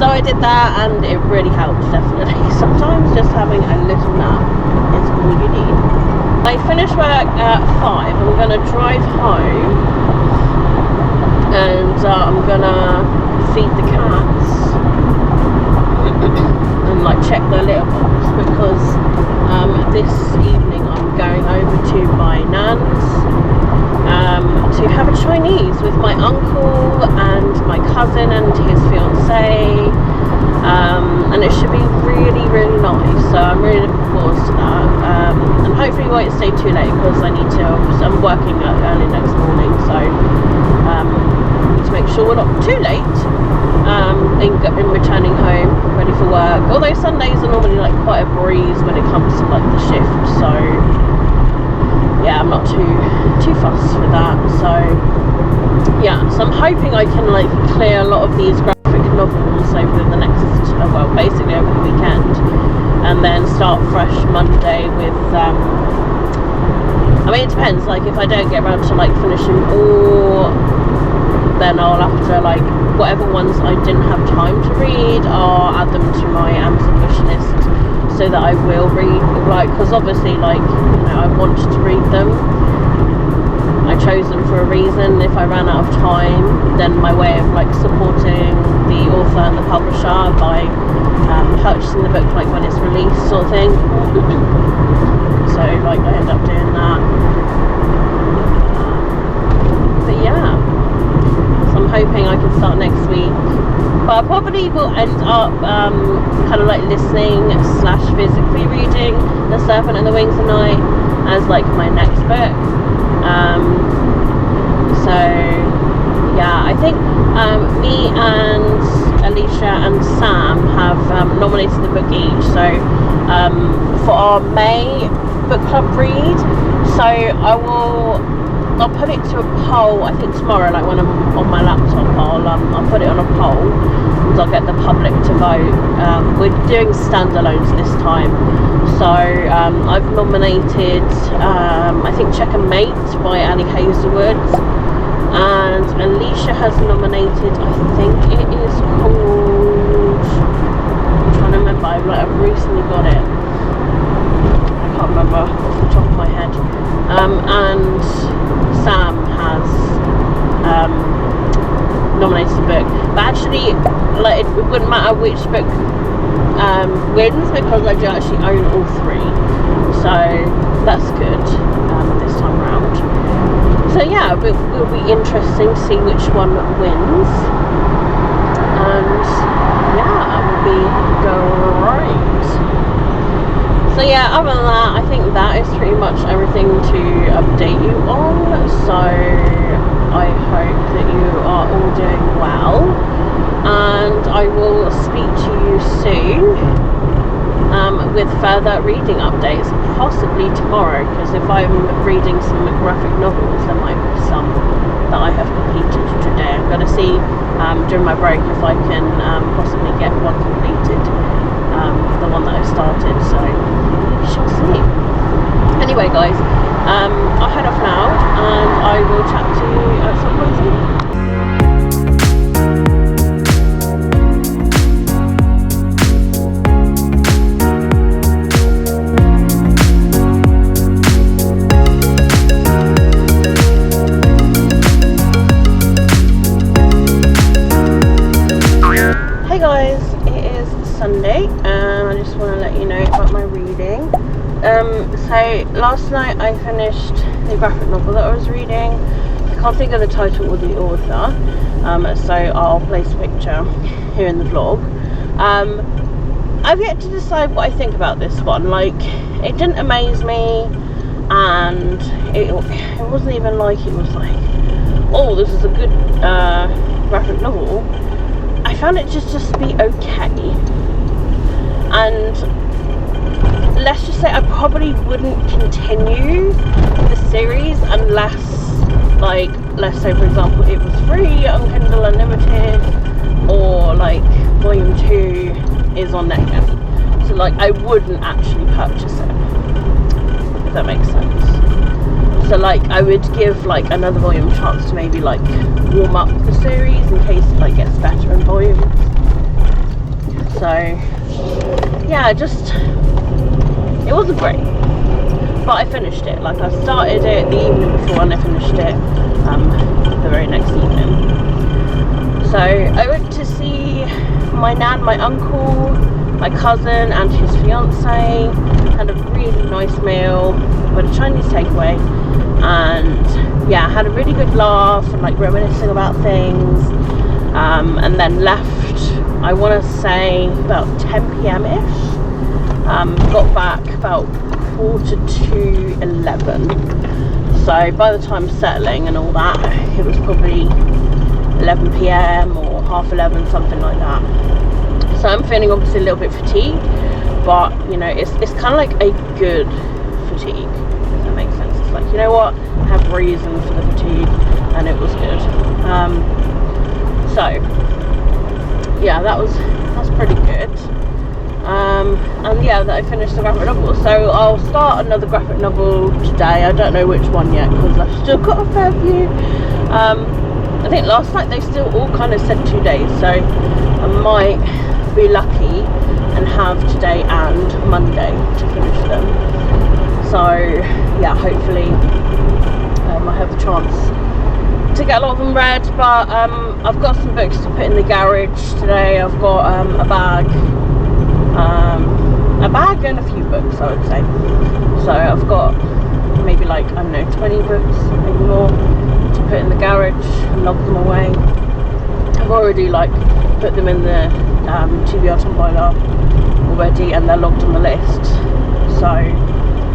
So I did that, and it really helps, definitely. Sometimes just having a little nap is all you need. I finish work at 5. I'm gonna drive home, and I'm gonna feed the cats and like check their litter box, because this evening I'm going over to my nan's to have a Chinese with my uncle and my cousin and his fiance, and it should be really, really nice. So I'm really looking forward to that, and hopefully it won't stay too late, because I need to, I'm working early next morning, so need to make sure we're not too late in returning home, ready for work. Although Sundays are normally like quite a breeze when it comes to like the shift, so yeah, I'm not too fussed with that. So yeah, so I'm hoping I can like clear a lot of these graphic novels over the next, well, basically over the weekend, and then start fresh Monday with I mean, it depends, like if I don't get around to like finishing all, then I'll have to like, whatever ones I didn't have time to read, I'll add them to my Amazon wish list, so that I will read, like, because obviously, like, you know, I want to read them. I chose them for a reason. If I ran out of time, then my way of like supporting the author and the publisher by purchasing the book like when it's released, sort of thing. So like I end up doing that. But yeah, so I'm hoping I can start next week. But I probably will end up kind of like listening / physically reading The Serpent and the Wings of Night as like my next book. So yeah, I think me and Alicia and Sam have nominated the book each. So for our May book club read, so I'll put it to a poll, I think tomorrow, like when I'm on my laptop, I'll put it on a poll, and I'll get the public to vote. We're doing standalones this time, so I've nominated, I think Check and Mate by Ali Hazelwood, and Alicia has nominated, I think it is called, I'm trying to remember, I've recently got it, I can't remember off the top of my head, and Sam has nominated a book, but actually, like, it wouldn't matter which book wins, because I do actually own all 3, so that's good this time around. So yeah, it will be interesting to see which one wins, and yeah, it will be great. So yeah, other than that, I think that is pretty much everything to update you on. So I hope that you are all doing well, and I will speak to you soon with further reading updates, possibly tomorrow, because if I'm reading some graphic novels, there might be some that I have completed today. I'm going to see during my break if I can possibly get one completed, the one that I've started, so we shall see. Anyway guys, I'll head off now, and I will chat to you at some point soon. Hey guys, it is Sunday, and I just want to let you know about my reading. So last night I finished the graphic novel that I was reading. can't think of the title or the author, so I'll place a picture here in the vlog. I've yet to decide what I think about this one. Like, it didn't amaze me, and it wasn't even like it was like, oh, this is a good graphic novel. I found it just to be okay, and let's just say I probably wouldn't continue the series unless, like, let's say for example it was free on Kindle Unlimited, or like volume 2 is on there. So like I wouldn't actually purchase it, if that makes sense. So like I would give like another volume a chance to maybe like warm up the series in case it like gets better in volumes. So yeah, just, it wasn't great, but I finished it. Like, I started it the evening before and I finished it the very next evening. So I went to see my nan, my uncle, my cousin and his fiance. Had a really nice meal with a Chinese takeaway, and yeah, had a really good laugh and like reminiscing about things, and then left, I want to say about 10 p.m-ish. Got back about 11. So by the time settling and all that, it was probably 11 p.m. or half 11, something like that. So I'm feeling obviously a little bit fatigued, but you know, it's kind of like a good fatigue, if that makes sense. It's like, you know what, I have reason for the fatigue, and it was good. So yeah, that's pretty good. And yeah, that I finished the graphic novel. So I'll start another graphic novel today. I don't know which one yet because I've still got a fair few. I think last night they still all kind of said 2 days, so I might be lucky and have today and Monday to finish them. So yeah, hopefully I have the chance to get a lot of them read. But I've got some books to put in the garage today. I've got a bag and a few books, I would say. So I've got maybe like, I don't know, 20 books, maybe more, to put in the garage and log them away. I've already like put them in the TBR Tumblr already, and they're logged on the list. So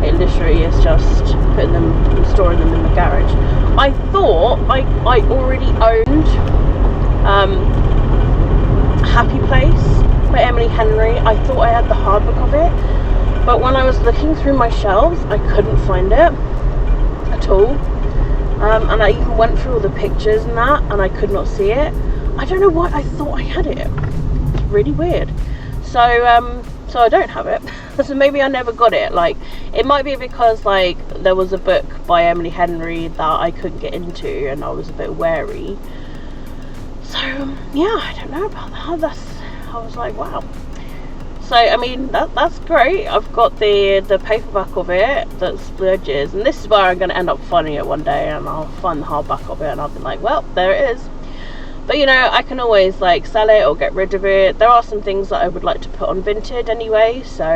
it literally is just putting them and storing them in the garage. I thought I already owned Happy Place by Emily Henry. I thought I had the hardbook of it, but when I was looking through my shelves, I couldn't find it at all. And I even went through all the pictures and that, and I could not see it. I don't know why I thought I had it. It's really weird. So so I don't have it. So maybe I never got it. Like, it might be because like there was a book by Emily Henry that I couldn't get into and I was a bit wary. So yeah, I don't know about that. I was like, wow. So I mean, that's great. I've got the paperback of it that's splurges, and this is where I'm going to end up finding it one day, and I'll find the hardback of it and I'll be like, well, there it is. But you know, I can always like sell it or get rid of it. There are some things that I would like to put on Vinted anyway, so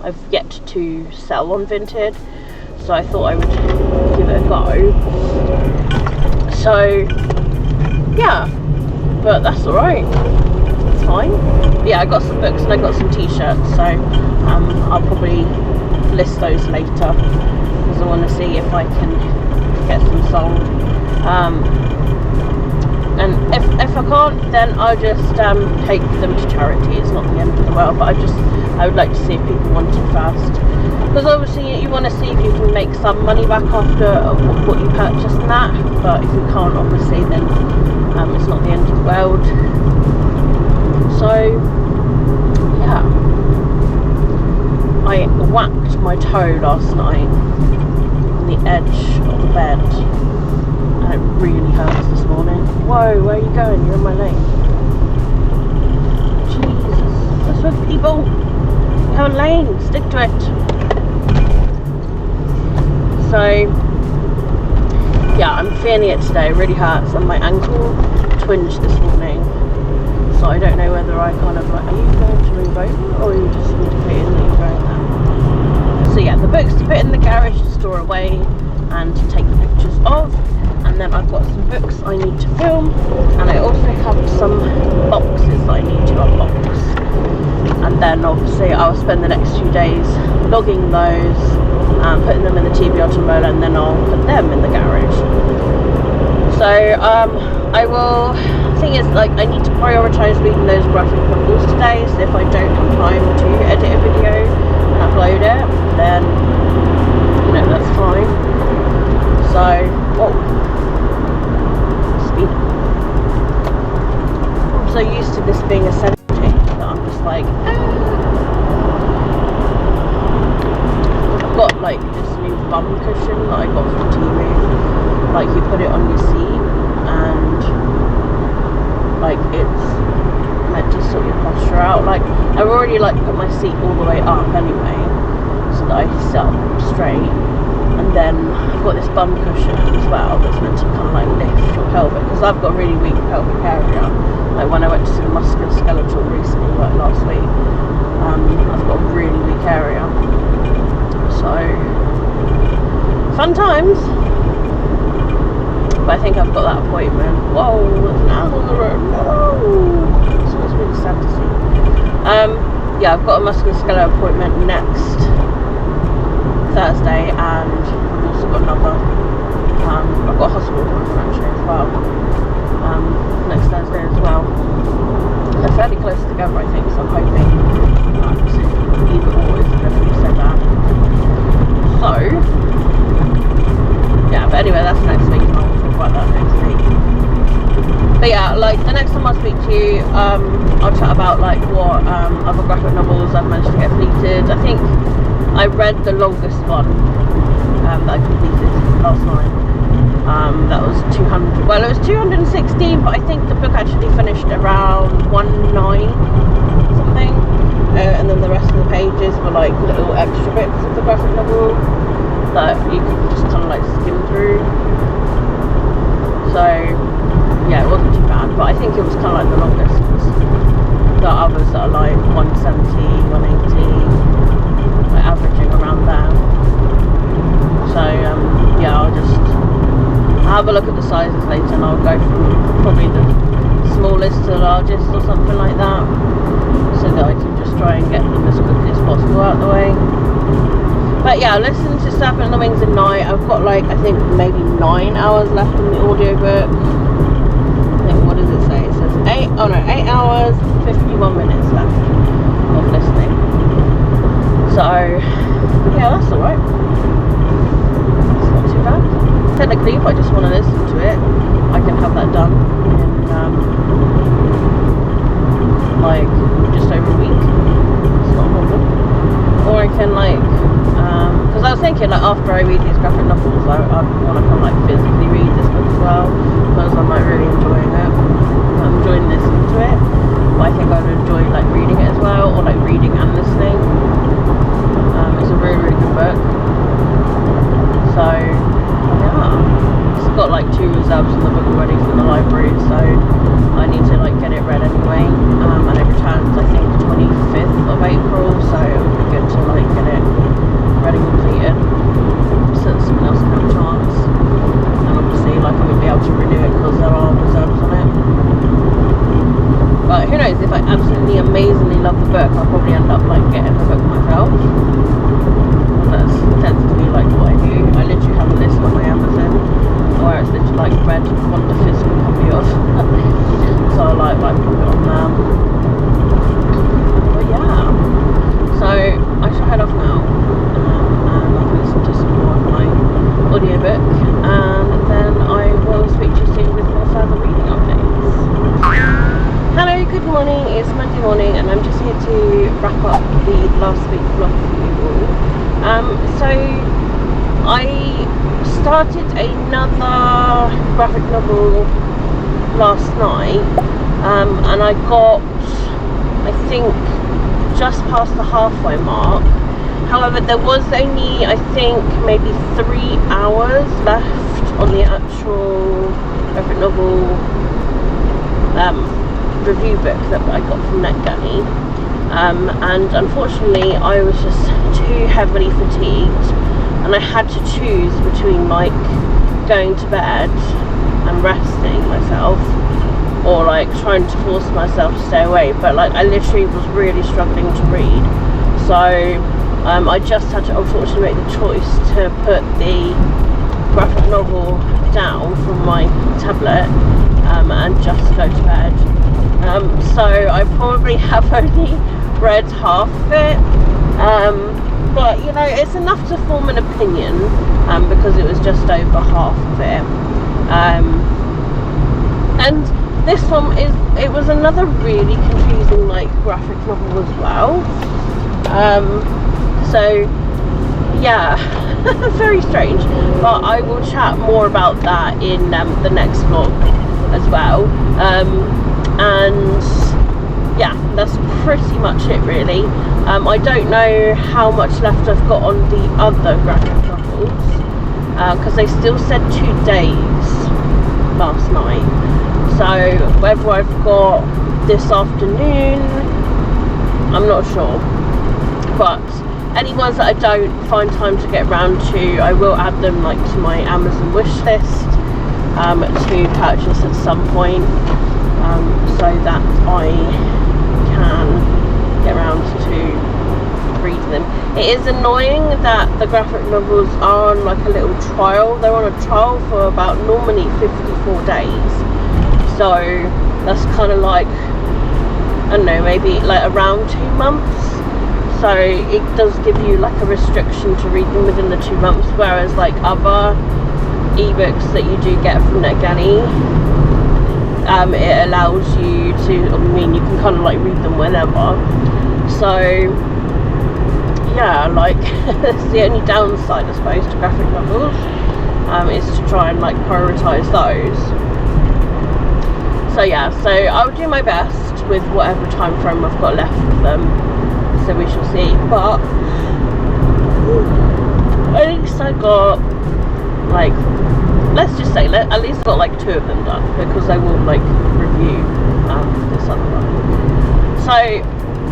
I've yet to sell on Vinted, so I thought I would give it a go. So yeah, but that's alright, it's fine. Yeah, I got some books and I got some t-shirts, so I'll probably list those later because I want to see if I can get some sold. And if I can't, then I'll just take them to charity. It's not the end of the world, but I would like to see if people want it first, because obviously you want to see if you can make some money back after what you purchased and that. But if you can't, obviously, then it's not the end of the world. So yeah, I whacked my toe last night on the edge of the bed, and it really hurts this morning. Whoa, where are you going? You're in my lane. Jesus, that's with people. You have a lane, stick to it. So yeah, I'm feeling it today. It really hurts, and my ankle twinged this morning. So I don't know whether I kind of like, are you going to move over, or are you just indicating that you're going there? So yeah, the books to put in the garage to store away and to take pictures of, and and then I've got some books I need to film, and I also have some boxes that I need to unbox. And then obviously I'll spend the next few days logging those, putting them in the TBR tomorrow, and then I'll put them in the garage. So I will, thing is, like, I need to prioritise reading those graphic novels today, so if I don't have time to edit a video and upload it, then, you know, that's fine. So, whoa, speed. I'm so used to this being a setting that I'm just like, I've got like this new bum cushion that I got from Temu. Like, you put it on your seat and like it's meant to sort your posture out. Like, I've already like put my seat all the way up anyway, so that I sit up straight. And then I've got this bum cushion as well that's meant to kind of like lift your pelvic, because I've got really weak pelvic area. Like when I went to see musculoskeletal recently, like last week, I've got a really weak area. So, fun times. But I think I've got that appointment. Whoa, there's an owl on the road. No! So it's really sad to see. Yeah, I've got a musculoskeletal appointment next Thursday, and I've also got another, I've got a hospital appointment actually as well, next Thursday as well. They're fairly close together, I think, so I'm hoping either or isn't going to be so bad. So, yeah, but anyway, that's next week, and I'll talk about that next week. But yeah, like, the next time I speak to you, I'll chat about like what other graphic novels I've managed to get completed. I think I read the longest one that I completed last night. That was 200. Well, it was 216, but I think the book actually finished around 19 something. And then the rest of the pages were like little extra bits of the graphic novel that you could just kind of like skim through. So yeah, it wasn't too bad, but I think it was kind of like the longest. There are others that are like 170, 180. Averaging around there. So yeah, I'll have a look at the sizes later, and I'll go from probably the smallest to the largest or something like that, so that I can just try and get them as quickly as possible out of the way. But yeah, listen to Serpent on the Wings at Night. I've got like, I think maybe 9 hours left in the audiobook. I think, what does it say? It says 8 hours 51 minutes left of listening. So, yeah, that's alright. It's not too bad. Technically, if I just want to listen to it, I can have that done in, like, just over a week. It's not a problem. Or I can, like, because I was thinking, like, after I read these graphic novels, I want to kind of, like, physically read this book as well, because I'm, like, really enjoying it. I'm enjoying listening to it, but I think I would enjoy, like, reading it as well, or, like, reading and listening. It's a really, really good book. So, yeah. It's got like 2 reserves in the book already from the library, so I need to like get it read anyway. And it returns, I think, 25th of April, so it would be good to like get it read and completed, so that someone else can have a chance. And obviously, like, I won't be able to renew it because there are reserves on it. But who knows, if I absolutely amazingly love the book, I'll probably end up like getting the book myself. That tends to be like what I do. I literally have a list on my Amazon where it's literally like red, want the physical copy of. So I like put it on there. But yeah, so I shall head off now, and I'll listen to some more of my audiobook, and then I will speak to you soon with more further reading updates. Hello, good morning, it's Monday morning, and I'm just here to wrap up the last week's vlog for you all. So I started another graphic novel last night, and I got, I think, just past the halfway mark. However, there was only, I think, maybe 3 hours left on the actual graphic novel review book that I got from NetGunny, and unfortunately I was just too heavily fatigued, and I had to choose between like going to bed and resting myself, or like trying to force myself to stay awake, but like I literally was really struggling to read. So I just had to unfortunately make the choice to put the graphic novel down from my tablet and just go to bed. So I probably have only read half of it, but you know, it's enough to form an opinion, because it was just over half of it. And this one it was another really confusing like graphic novel as well. So yeah, very strange, but I will chat more about that in the next vlog as well. And yeah, that's pretty much it really. I don't know how much left I've got on the other graphic novels, because they still said 2 days last night. So whether I've got this afternoon, I'm not sure. But any ones that I don't find time to get around to, I will add them like to my Amazon wish list to purchase at some point, so that I can get around to read them. It is annoying that the graphic novels are on like a little trial. They're on a trial for about normally 54 days. So that's kind of like, I don't know, maybe like around 2 months. So it does give you like a restriction to read them within the 2 months, whereas like other ebooks that you do get from NetGalley, it allows you to, I mean, you can kind of like read them whenever. So yeah, like that's the only downside I suppose to graphic novels, is to try and like prioritise those. So yeah, so I'll do my best with whatever time frame I've got left with them. So we shall see, but at least I got like, let's just say at least I got like 2 of them done, because I will like review this other one. So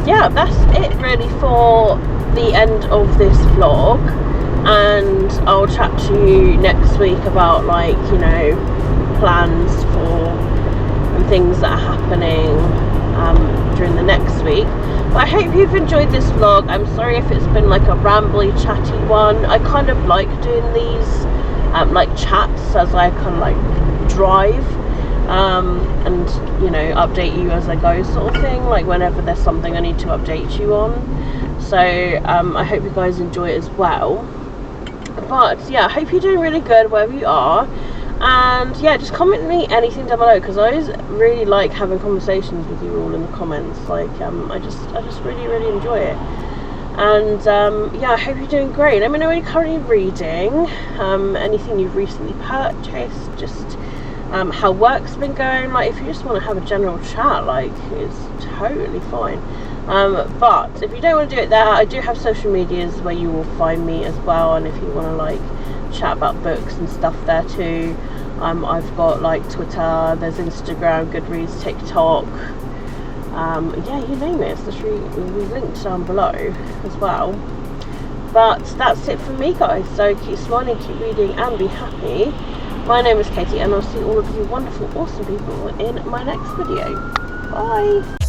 yeah, that's it really for the end of this vlog, and I'll chat to you next week about like, you know, plans for and things that are happening during the next week. But I hope you've enjoyed this vlog. I'm sorry if it's been like a rambly, chatty one. I kind of like doing these like chats as I kind of like drive, and you know, update you as I go sort of thing, like whenever there's something I need to update you on. So I hope you guys enjoy it as well. But yeah, I hope you're doing really good wherever you are. And yeah, just comment me anything down below, because I always really like having conversations with you all in the comments. Like I just really enjoy it. And yeah, I hope you're doing great. Let me know what you're currently reading, anything you've recently purchased, just how work's been going. Like if you just want to have a general chat, like it's totally fine. But if you don't want to do it there, I do have social medias where you will find me as well, and if you want to like chat about books and stuff there too, I've got like Twitter, there's Instagram, Goodreads, TikTok, yeah, you name it, it's literally linked down below as well. But that's it for me guys, so keep smiling, keep reading and be happy. My name is Katie, and I'll see all of you wonderful awesome people in my next video. Bye.